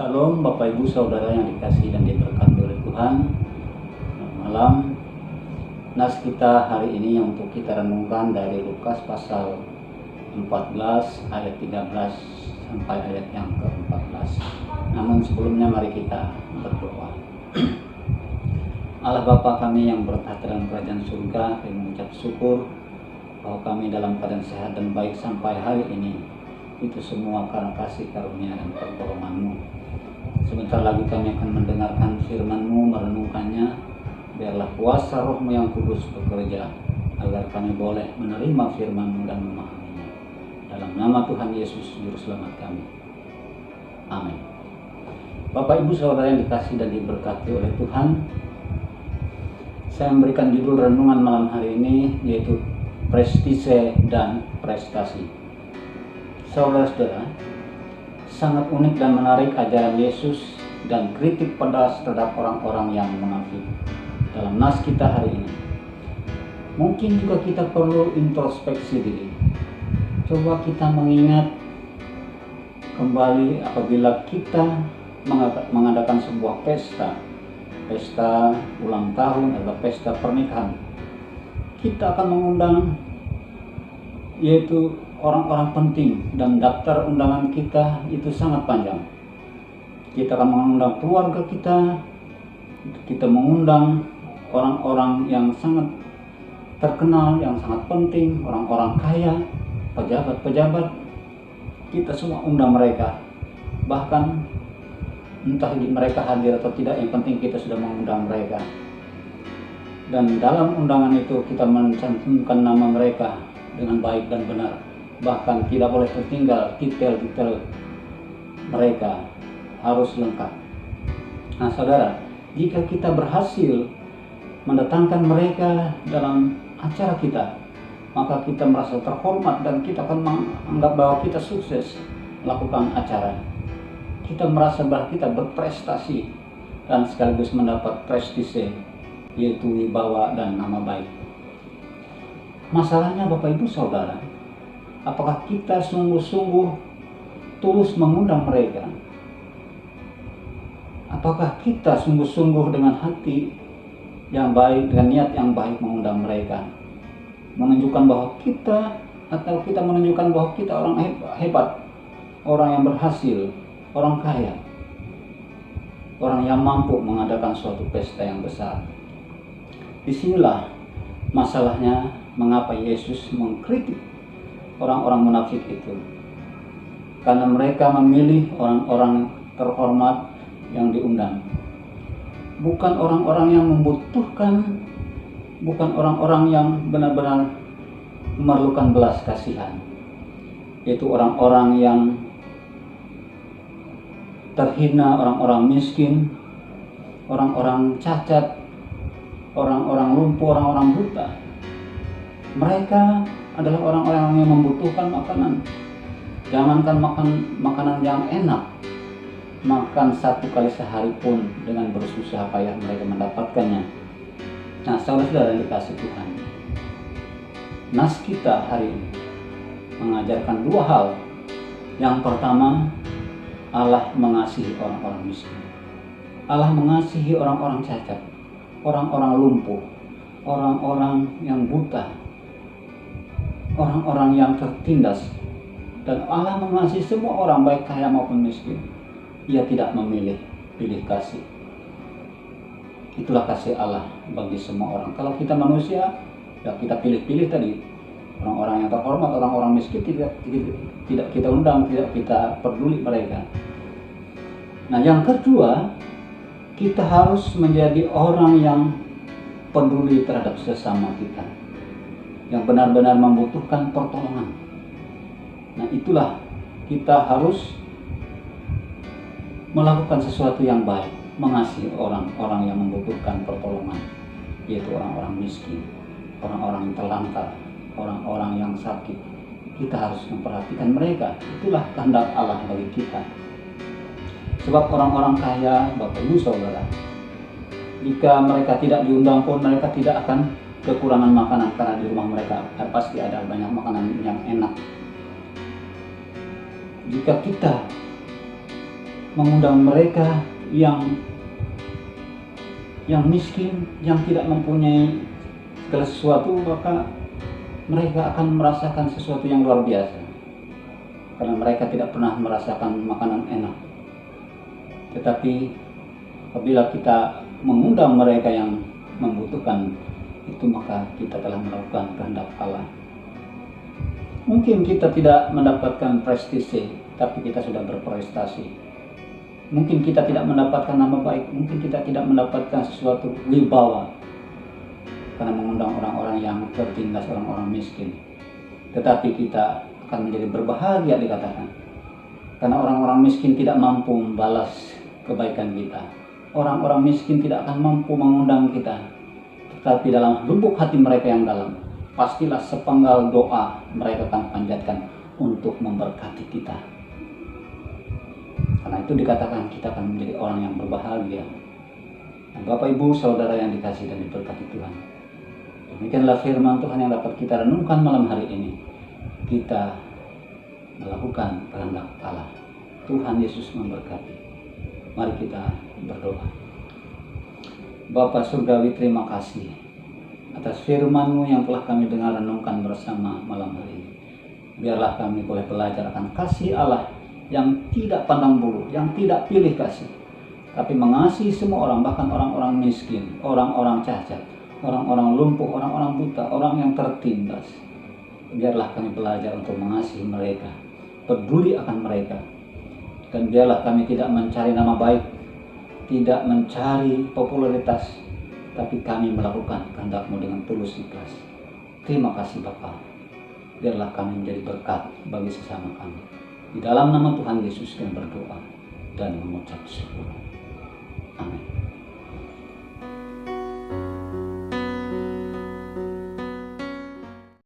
Shalom Bapak Ibu Saudara yang dikasihi dan diberkati oleh Tuhan. Selamat malam. Nas kita hari ini yang untuk kita renungkan dari Lukas pasal 14 ayat 13 sampai ayat yang ke-14. Namun sebelumnya mari kita berdoa. Allah Bapa kami yang bertahta dalam kerajaan surga, kami mengucap syukur bahwa kami dalam keadaan sehat dan baik sampai hari ini. Itu semua karena kasih karunia dan pertolongan-Mu. Sebentar lagi kami akan mendengarkan firman-Mu, merenungkannya. Biarlah kuasa Roh-Mu yang kudus bekerja agar kami boleh menerima firman-Mu dan memahaminya. Dalam nama Tuhan Yesus Juru Selamat kami. Amin. Bapak Ibu Saudara yang dikasihi dan diberkati oleh Tuhan, saya memberikan judul renungan malam hari ini yaitu prestise dan prestasi. Saudara-saudara, sangat unik dan menarik ajaran Yesus dan kritik pedas terhadap orang-orang yang munafik dalam nas kita hari ini. Mungkin juga kita perlu introspeksi diri. Coba kita mengingat kembali apabila kita mengadakan sebuah pesta ulang tahun atau pesta pernikahan. Kita akan mengundang yaitu orang-orang penting dan daftar undangan kita itu sangat panjang. Kita akan mengundang keluarga kita mengundang orang-orang yang sangat terkenal, yang sangat penting, orang-orang kaya, pejabat-pejabat. Kita semua undang mereka. Bahkan entah mereka hadir atau tidak, yang penting kita sudah mengundang mereka. Dan dalam undangan itu kita mencantumkan nama mereka dengan baik dan benar. Bahkan tidak boleh tertinggal detail-detail mereka, harus lengkap. Nah saudara, jika kita berhasil mendatangkan mereka dalam acara kita, maka kita merasa terhormat dan kita akan menganggap bahwa kita sukses melakukan acara. Kita merasa bahwa kita berprestasi dan sekaligus mendapat prestise, yaitu wibawa dan nama baik. Masalahnya Bapak Ibu Saudara, apakah kita sungguh-sungguh tulus mengundang mereka? Apakah kita sungguh-sungguh dengan hati yang baik, dengan niat yang baik mengundang mereka? Menunjukkan bahwa kita menunjukkan bahwa kita orang hebat, orang yang berhasil, orang kaya, orang yang mampu mengadakan suatu pesta yang besar. Disinilah masalahnya mengapa Yesus mengkritik orang-orang munafik itu. Karena mereka memilih orang-orang terhormat yang diundang. Bukan orang-orang yang membutuhkan, bukan orang-orang yang benar-benar memerlukan belas kasihan. Yaitu orang-orang yang terhina, orang-orang miskin, orang-orang cacat, orang-orang lumpuh, orang-orang buta. Mereka adalah orang-orang yang membutuhkan makanan. Jangankan makan makanan yang enak, makan satu kali sehari pun dengan bersusah payah mereka mendapatkannya. Nah, saudara-saudara yang dikasihi Tuhan, nas kita hari ini mengajarkan dua hal. Yang pertama, Allah mengasihi orang-orang miskin. Allah mengasihi orang-orang cacat, orang-orang lumpuh, orang-orang yang buta, orang-orang yang tertindas. Dan Allah mengasihi semua orang, baik kaya maupun miskin. Ia tidak memilih, pilih kasih. Itulah kasih Allah bagi semua orang. Kalau kita manusia, ya kita pilih-pilih tadi. Orang-orang yang terhormat, orang-orang miskin tidak kita undang, tidak kita peduli mereka. Nah, yang kedua, kita harus menjadi orang yang peduli terhadap sesama kita, yang benar-benar membutuhkan pertolongan. Nah, itulah kita harus melakukan sesuatu yang baik, mengasihi orang-orang yang membutuhkan pertolongan, yaitu orang-orang miskin, orang-orang yang terlantar, orang-orang yang sakit. Kita harus memperhatikan mereka. Itulah kehendak Allah bagi kita. Sebab orang-orang kaya, Bapak Ibu Saudara, jika mereka tidak diundang pun mereka tidak akan kekurangan makanan, karena di rumah mereka pasti ada banyak makanan yang enak. Jika kita mengundang mereka yang miskin, yang tidak mempunyai segala sesuatu, maka mereka akan merasakan sesuatu yang luar biasa. Karena mereka tidak pernah merasakan makanan enak. Tetapi apabila kita mengundang mereka yang membutuhkan itu, maka kita telah melakukan kehendak Allah. Mungkin kita tidak mendapatkan prestise, tapi kita sudah berprestasi. Mungkin kita tidak mendapatkan nama baik, mungkin kita tidak mendapatkan sesuatu wibawa karena mengundang orang-orang yang tertindas, orang-orang miskin. Tetapi kita akan menjadi berbahagia dikatakan. Karena orang-orang miskin tidak mampu membalas kebaikan kita. Orang-orang miskin tidak akan mampu mengundang kita. Tetapi dalam lubuk hati mereka yang dalam, pastilah sepenggal doa mereka akan panjatkan untuk memberkati kita. Karena itu dikatakan kita akan menjadi orang yang berbahagia. Nah, Bapak Ibu Saudara yang dikasihi dan diberkati Tuhan, demikianlah firman Tuhan yang dapat kita renungkan malam hari ini. Kita melakukan kehendak Allah. Tuhan Yesus memberkati. Mari kita berdoa. Bapa Surgawi, terima kasih atas firman-Mu yang telah kami dengar renungkan bersama malam hari ini. Biarlah kami boleh belajar akan kasih Allah yang tidak pandang bulu, yang tidak pilih kasih, tapi mengasihi semua orang, bahkan orang-orang miskin, orang-orang cacat, orang-orang lumpuh, orang-orang buta, orang yang tertindas. Biarlah kami belajar untuk mengasihi mereka, peduli akan mereka. Dan biarlah kami tidak mencari nama baik, tidak mencari popularitas, tapi kami melakukan kehendak-Mu dengan tulus ikhlas. Terima kasih Bapa. Biarlah kami menjadi berkat bagi sesama kami. Di dalam nama Tuhan Yesus kami berdoa dan mengucap syukur. Amin.